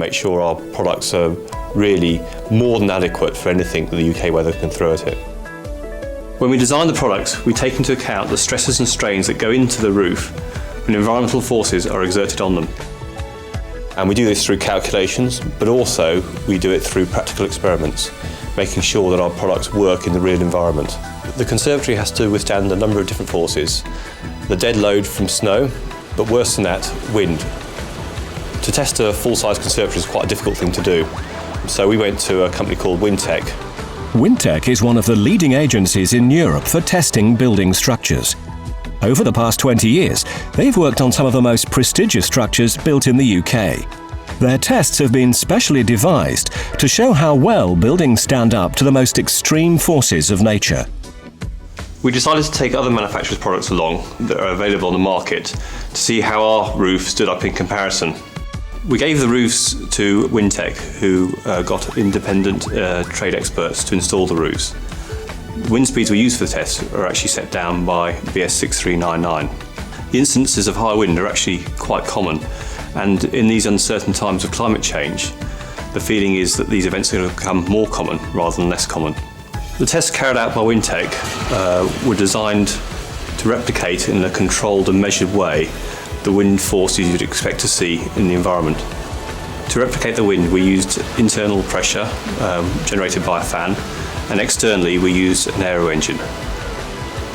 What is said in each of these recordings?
make sure our products are really more than adequate for anything that the UK weather can throw at it. When we design the products, we take into account the stresses and strains that go into the roof when environmental forces are exerted on them. And we do this through calculations, but also we do it through practical experiments, making sure that our products work in the real environment. The conservatory has to withstand a number of different forces. The dead load from snow, but worse than that, wind. To test a full-size conservatory is quite a difficult thing to do. So we went to a company called Wintec. Wintec is one of the leading agencies in Europe for testing building structures. Over the past 20 years, they've worked on some of the most prestigious structures built in the UK. Their tests have been specially devised to show how well buildings stand up to the most extreme forces of nature. We decided to take other manufacturers' products along that are available on the market to see how our roof stood up in comparison. We gave the roofs to Wintec, who got independent trade experts to install the roofs. The wind speeds we use for the test are actually set down by BS 6399. The instances of high wind are actually quite common, and in these uncertain times of climate change, the feeling is that these events are going to become more common rather than less common. The tests carried out by Wintec were designed to replicate in a controlled and measured way the wind forces you'd expect to see in the environment. To replicate the wind, we used internal pressure generated by a fan, and externally we used an aero engine.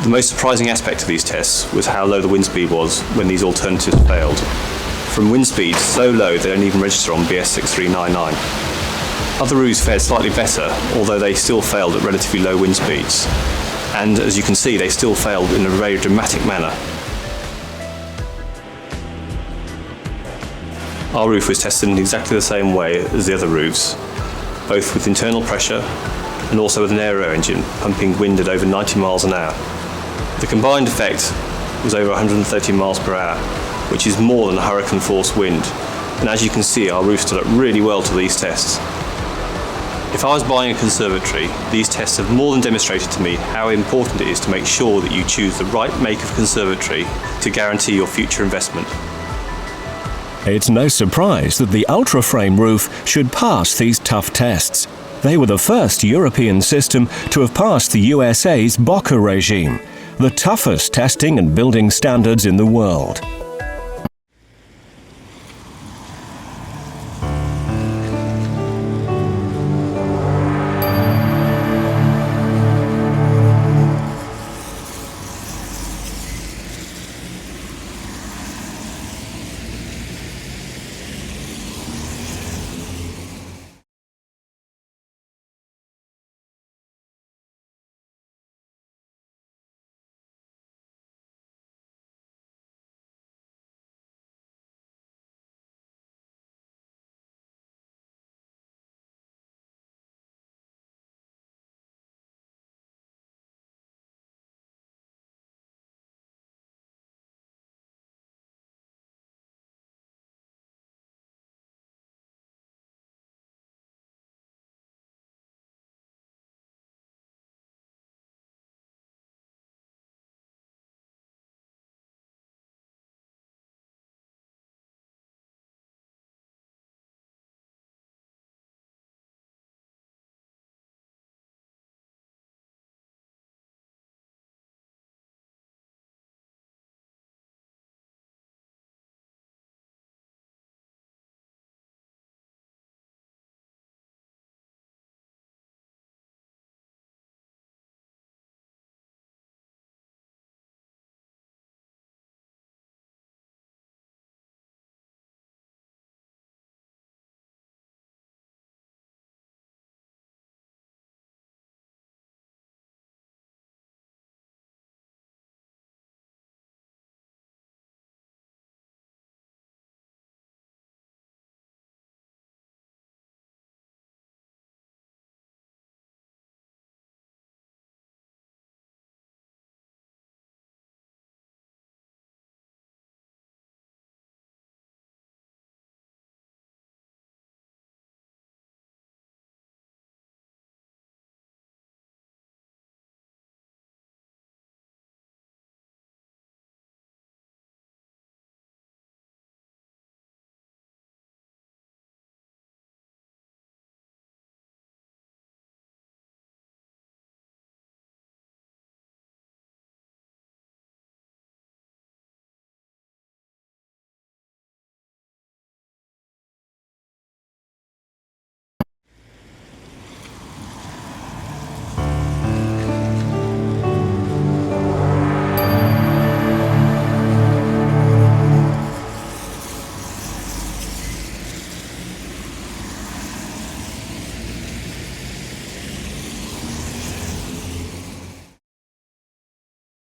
The most surprising aspect of these tests was how low the wind speed was when these alternatives failed. From wind speeds so low they don't even register on BS 6399. Other roofs fared slightly better, although they still failed at relatively low wind speeds. And as you can see, they still failed in a very dramatic manner. Our roof was tested in exactly the same way as the other roofs, both with internal pressure and also with an aero engine pumping wind at over 90 miles an hour. The combined effect was over 130 miles per hour, which is more than a hurricane force wind. And as you can see, our roof stood up really well to these tests. If I was buying a conservatory, these tests have more than demonstrated to me how important it is to make sure that you choose the right make of conservatory to guarantee your future investment. It's no surprise that the Ultraframe roof should pass these tough tests. They were the first European system to have passed the USA's BOCA regime, the toughest testing and building standards in the world.